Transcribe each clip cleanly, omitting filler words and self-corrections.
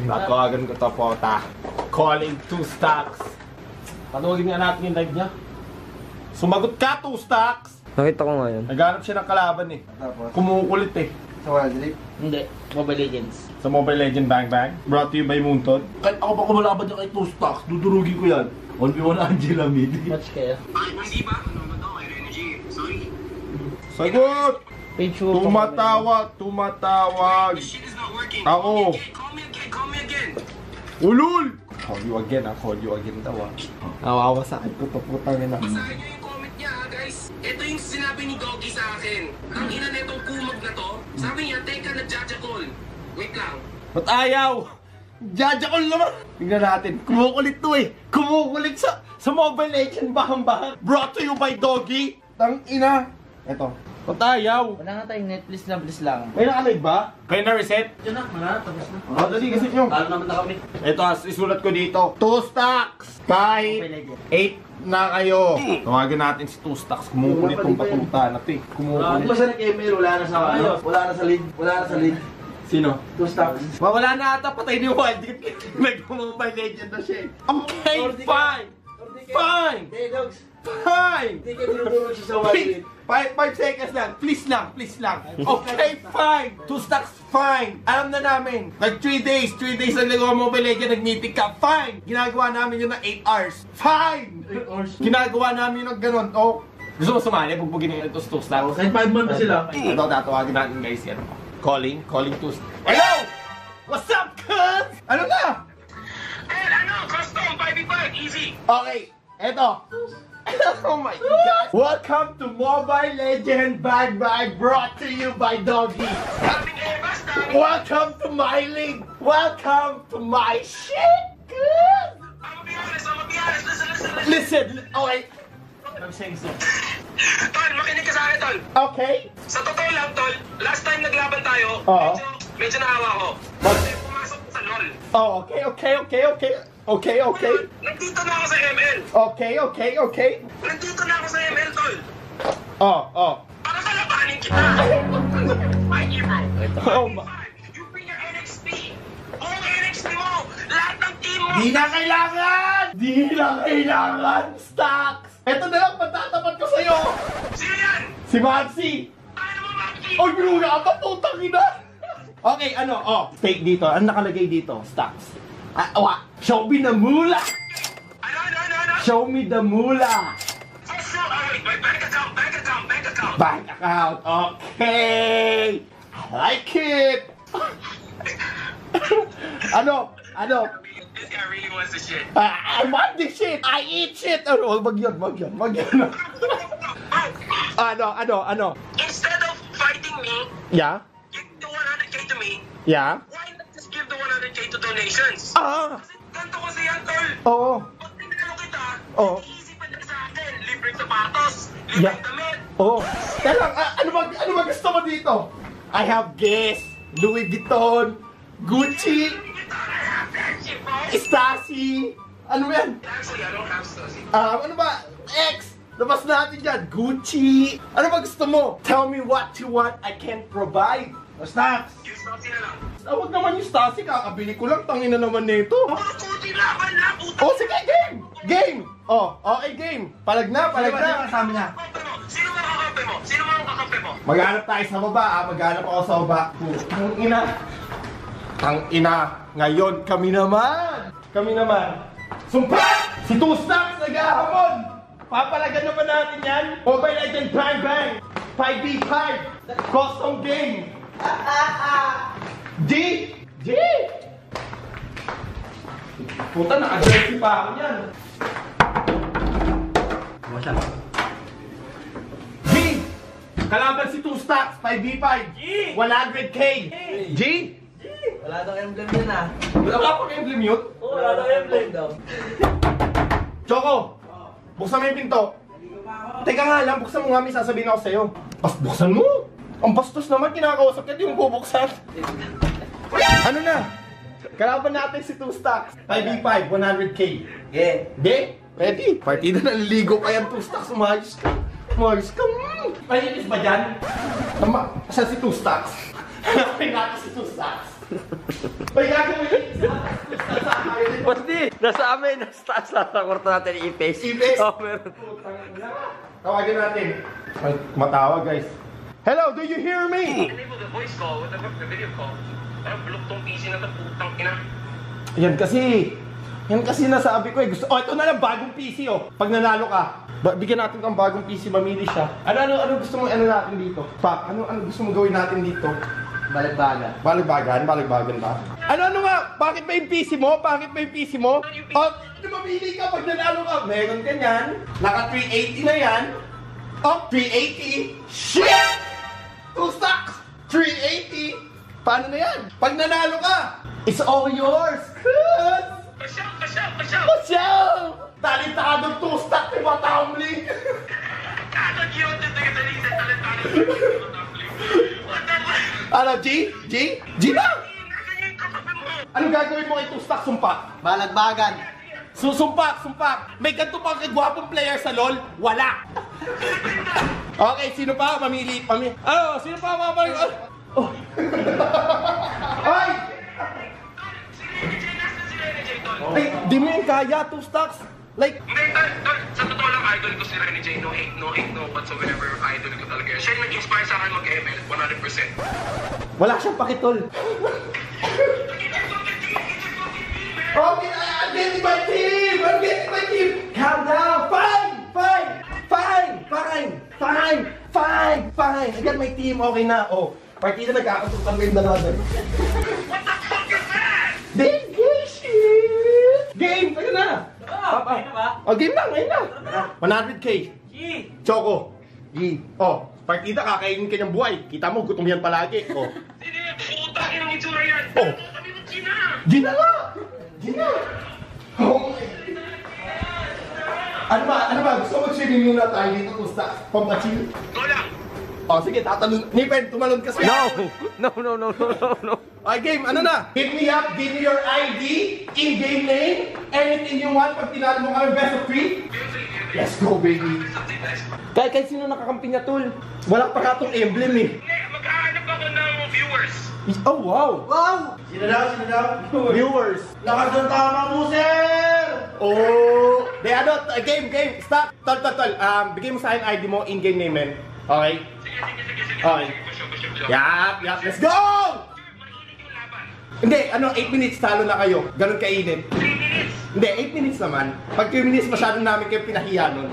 Nakawagan ko to po, ta. Calling 2 stacks. Panoorin nga natin yung live niya. Sumagot ka, 2 stacks! Nakita ko nga yun. Naghanap siya ng kalaban eh. Tapos? Kumukulit eh. Sa Wild Rift? Hindi, Mobile Legends. Sa Mobile Legend Bang Bang. Brought to you by Moontod. Kahit ako pa kumalaban niya kay 2 stacks, dudurugin ko yan. 1v1 Angela Mid. Match kaya. Hindi ba? Ano ba daw? Energy. Sorry. Sagot! Page Tumatawag. The shit is not working. Ako. Call me again. Ulul! Call you again ah. Call you again daw ah. Awawa sa akin ko to putang ina. Basahin niyo yung comment niya ha guys. Ito yung sinabi ni Doggy sa akin. Ang ina netong kumag na to. Sabi niya, teka nagjajakol. Wait lang. Ba't ayaw? Jajakol naman! Tingnan natin. Kumukulit to eh. Kumukulit sa Mobile Legend bahang-bahang. Brought to you by Doggy. Tang ina. Eto. Ba't ayaw? Wala nga tayong net, please lang. May nakalive ba? Kayo na-reset? Diyan na, wala, tapos na. Oh, dali kasi nyo. Talo naman na kami. Ito, isulat ko dito. 2 stacks! Kahit 8 na kayo. Tawagin natin si 2 stacks. Kumukulit tong batuta na to eh. Kumukulit. Di ba siya nag-ML? Wala na sa ano? Wala na sa league. Wala na sa league. Sino? 2 stacks. Mawala na ata, patay ni Wild Rift. Nag-Mobile Legend na siya eh. Okay, fine! Fine! Hey, dogs. Fine! Hindi kayo tinutulog siya sa Wild Rift. 5 seconds lang. Please lang. Okay, fine. 2 stacks, fine. Alam na namin. Like 3 days lang nagawa Mobile Legends, nag-meeting ka. Fine. Ginagawa namin yun na 8 hours. Fine. 8 hours. Ginagawa namin yun ng ganun. Oh. Gusto mo sumali? Bugbugin nyo ito sa 2 stacks. Kahit 5 months na sila. Ito, tatawagin natin guys yan. Calling 2 stacks. Hello! What's up, cuz? Ano na? And ano, custom 5v5, easy. Okay, eto. Oh my God! Welcome to Mobile Legend Bang Bang, brought to you by Doggy. Daming Evas, Welcome to my league. Welcome to my shit. Good. I'm gonna be honest. Listen. Okay. Tol, makinig ka sa akin, Tol. Okay. Sa totoo lang, Tol, last time naglaban tayo, Oo. medyo naawa ko. Kasi pumasok ko sa LOL. Oh, okay. Nandito na ako sa ML. Okay. Nandito na ako sa ML, Tol. Oh. Para kalabanin kita. Mikey, bro. Oh, You bring your NXT. Buong NXT mo. Lahat ng team mo. Di na kailangan. Stacks. Ito na lang, patatapat ko sa'yo. Sino yan? Si Maxi. Ano mo, Mikey? Oy, binuga ka pa, putang ina. Okay, ano, fake dito. Ano nakalagay dito? Stacks. Show me the mula. Ano? Show me the mula. Wait, bank account. Bank account. Okay. I like it. Ano? This guy really wants the shit. I want this shit. I eat shit. Ano? Wag yan. Ano? Instead of fighting me, Yeah? give the 100k to me. Yeah? Why not just give the 100k to donations? Kasi ganito kasi yan, Tol. Oo. Pag tinalo kita, Oo. easy pa lang sa akin. Libreng sapatos, Yeah. libreng damit. Oo. Teka lang, ano ba gusto mo dito? I have Guess, Louis Vuitton, Gucci, Stasi. Ano yan? Actually, I don't have Stasi. Ano ba? X! Labas natin dyan. Gucci. Ano ba gusto mo? Tell me what you want, I can provide. Stacks. Yung Stasi na lang. Huwag naman yung Stasi, kakabili ko lang. Tangina naman nito. Puro kuti laban na, puta. Oh, sige, game! Okay, game. Palag na. Kasama niya. Sino mo ang kakampi mo? Maghanap tayo sa baba, maghanap ako sa baba. Tangina. Ngayon, kami naman. Sumpat! Si 2 stacks nag-ahamon! Papalagan naman natin yan. Mobile Legend Bang Bang. 5v5. Custom game. G! Puta, naka-jersey pa ako yan. G! Kalaban si 2 stacks. 5v5. G! 100k. G! Wala daw emblem yun ah. Wala pang emblem yun? Wala daw emblem daw. Choco! Buksan mo yung pinto. Teka nga lang, buksan mo nga, may sasabihin ako sa'yo. Buksan mo! Ang bastos naman, kinakausap ka, di mo bubuksan. Ano na? Kalaban natin si 2 stacks. 5v5, 100k. Game? Ready? Partida na naliligo pa yan, 2 stacks. Umayos ka. Malinis ba dyan? Saan si 2 stacks? Hanapin natin si 2 stacks. May gagawin. Ba't di? Nasa amin, nasa taas lang sa kwarto natin i-face. I-face? Oo, meron. Tawagin natin. Ay, matawag guys. Hello, do you hear me? Enable the voice call with the video call. Parang bulok tong PC na to, putang ina. Yan kasi nasabi ko eh. Gusto, ito na lang bagong PC oh. Pag nanalo ka, bigyan natin kang bagong PC, mamili siya. Ano gusto mo natin dito? Pak, ano gusto mo gawin natin dito? Baligbaga. Baligbagan ba? Ano nga? Bakit ba yung PC mo? Oh, mamili ka pag nanalo ka. Meron ka yan. Naka 380 na yan. Oh, 380. Shit! 2 stocks! 380. Paano na yan? Pag nanalo ka, it's all yours. Pasyaw! Talentado 2 stock ni Matamling. Ano, G? Na! Anong gagawin mo kay 2 stock? Sumpa. Balagbagan. Sumpak. May ganito pang kagwapong player sa LOL? Wala. Okay, sino pa? Mamili. Ano? Sino pa mamali? Oh. Ay! Ay, di mo yung kaya, 2 stocks. Like, Hindi, tol, sa totoo lang, idol ko si Renny J. No hate, no whatsoever. Idol ko talaga yun. Siya yung nag-inspire sa akin mag-ML, 100%. wala siyang pakitol. Okay, I'm getting my team! Calm down! Fine! I got my team, okay na. Oh, partida nagkakatutan ko yung dalawa doon. What the fuck is that? Game! Tayo na! Papa. Oh, game lang, ngayon na. 100k. Choco. Oh, partida kakainin ka niyang buhay. Kita mo, gutom yan palagi. Oh. Hindi, putang inang itsura yan. Oh. Kami ng Gina. Gina! Oh. Ano ba? Gusto mo mag-swimming muna tayo dito kung pampachill? Go lang. Oh, sige, tatalon. Nipen, tumalon ka siya. No. Okay, game, ano na? Hit me up, give me your ID, in-game name, anything you want. Pag tinalo mo kami, best of 3. Let's go, baby. Kahit sino nakakampi niya, tol. Wala pa katong emblem eh. Hindi, maghahanap ako ng viewers. Oh, wow. Sino daw? Viewers. Lakas ng tama mo, sir! Oh. De, game. Stop. Tol. Bigay mo sa akin ID mo, in-game name, man. Okay? Sige. Okay. Gusto. Yap. Let's go! Mainit yung laban. Hindi, 8 minutes talo na kayo. Ganun kainit. 3 minutes. Hindi, 8 minutes naman. Pag 2 minutes, masyado namin kayo pinahiya nun.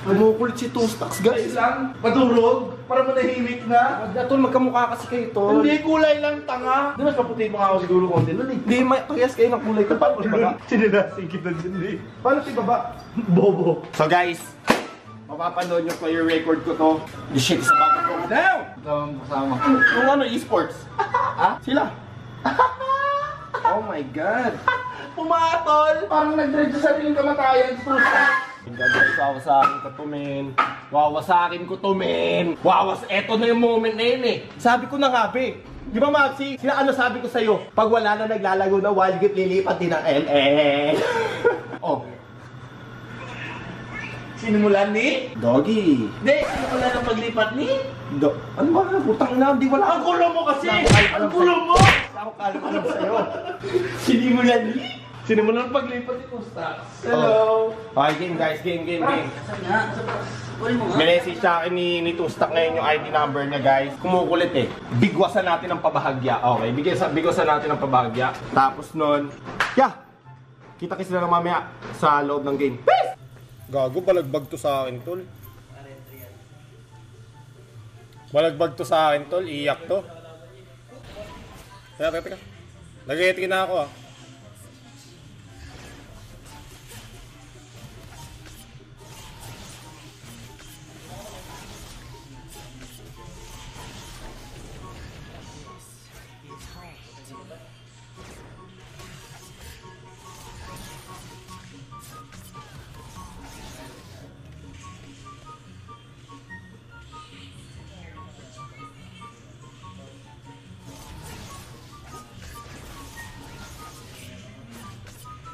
Kumukulit si 2 stocks, guys. lang. Madurog. Para manahimik na. Wag na, tol. Magkamukha kasi kayo, tol. Hindi, kulay lang, tanga. Di mas kaputi mo nga ako siguro konti nun eh. Hindi, parehas kayo ng kulay. Paano tibaba? Sininasin kita dyan eh. Paano tibaba? Bobo. So, guys. Mapapanood nyo player record ko to. The shit is about to go down! Kasama. Yung esports. Sila. Oh my God. Pumatol. Parang nag-dread sa sariling kamatayan. Wawasakin ko to, men. Eto na yung moment na yun eh. Sabi ko na nga, be. Di ba, Maxi? Sabi ko sa'yo? Pag wala na naglalago na wild gift, lilipat din ng LL. Oh. Sinimulan ni? Doggy. Hindi, sinimulan ng paglipat ni? Ano ba? Putang ina, di wala. Ang kulo mo kasi! Ang Ang kulo mo! Ako alam sa'yo. Sinimulan ni? Sinimulan ng paglipat ni Kustas. Hello. Okay, game guys, game. Minessage sa akin ni Tustak ngayon yung ID number niya, guys. Kumukulit eh. Bigwasan natin ang pabahagya. Okay, bigwasan natin ang pabahagya. Tapos nun, kita-kits na lang mamaya sa loob ng game. Peace! Gago, balagbag to sa akin, tol. Balagbag to sa akin, tol. Iyak to. Teka. Nag-ready na ako,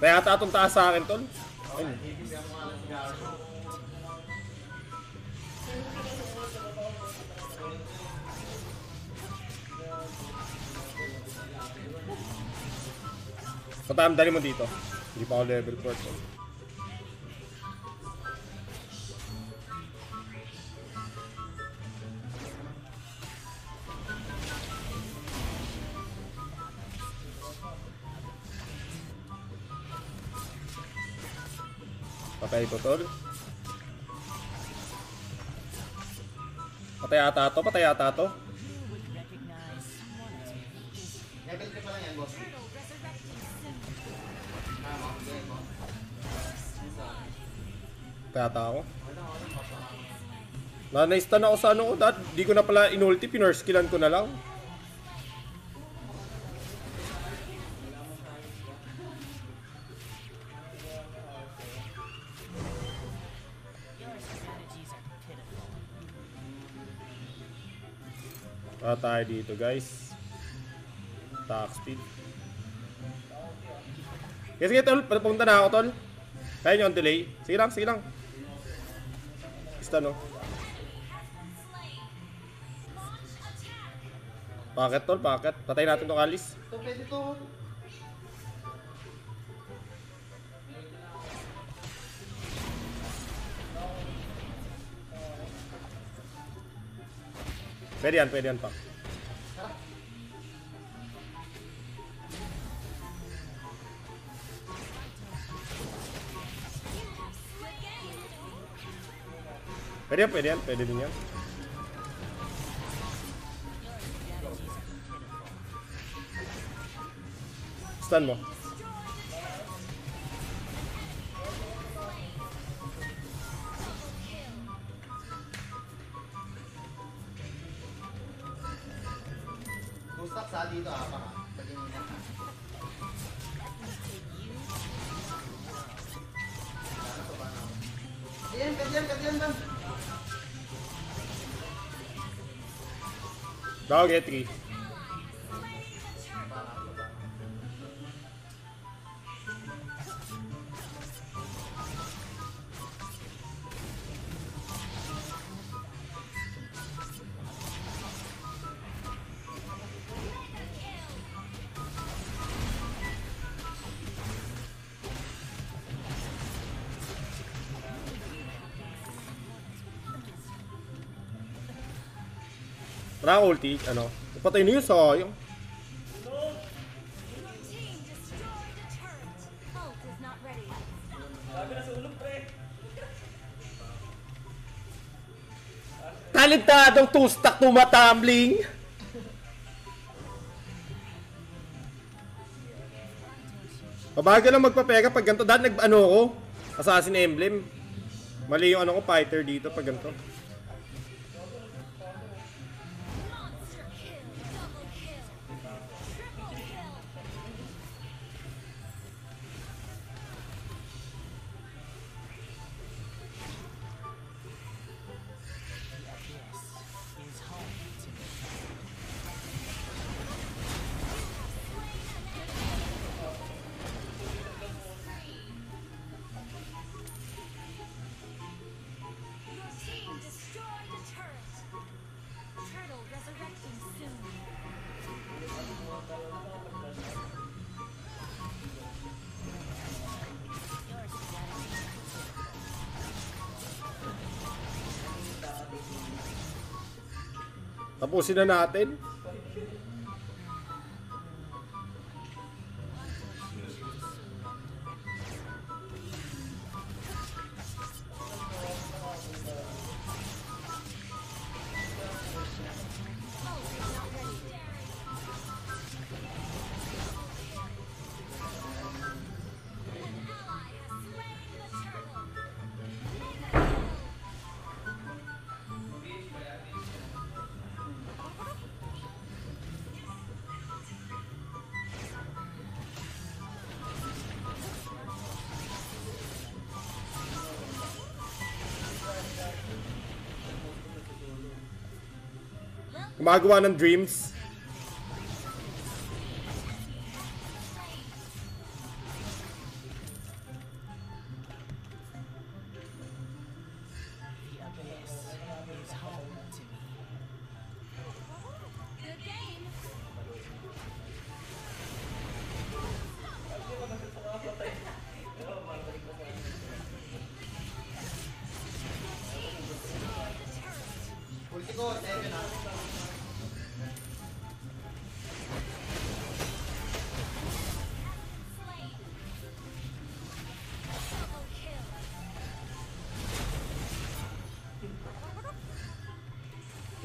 Kaya ata itong taas sa akin, tol. Patam, dali mo dito. Hindi pa ako level 4 to. Patay ito, tol. Patay ata to, patay ata to. Level 3 pa lang yan, boss. Patay ata ako. Na-stun ako sa ano ko, di ko na pala inulti, pinurskillan ko na lang. Tayo dito, guys. Attack speed. Sige, tol. Pumunta na ako, tol. Kaya nyo ang delay. Sige lang, sige lang. Stun, no? Packet, tol. Packet. Patay natin itong Alice. Ito, pwede to. Pwede yan pa. Pwede din yan. Stun mo. Gusto sa dito pa ka. Pagingin na. Kadiyan lang. Dog, get 3. Wala akong ulti, ano? Patay na yun, sayang. Talentadong two-stack tumatumbling. Pabagal lang magpapega pag ganito. Dahil nag-ano ko, Assassin Emblem. Mali yung ano ko, fighter dito pag ganito. Tapusin na natin. Gumagawa ng dreams.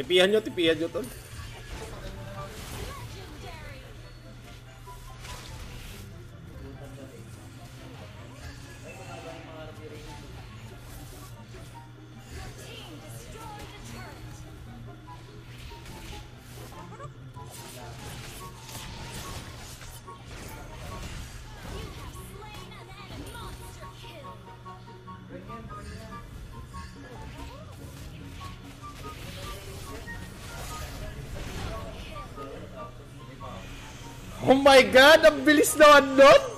Tipihan nyo, tol. Oh my God! Ang bilis naman nun!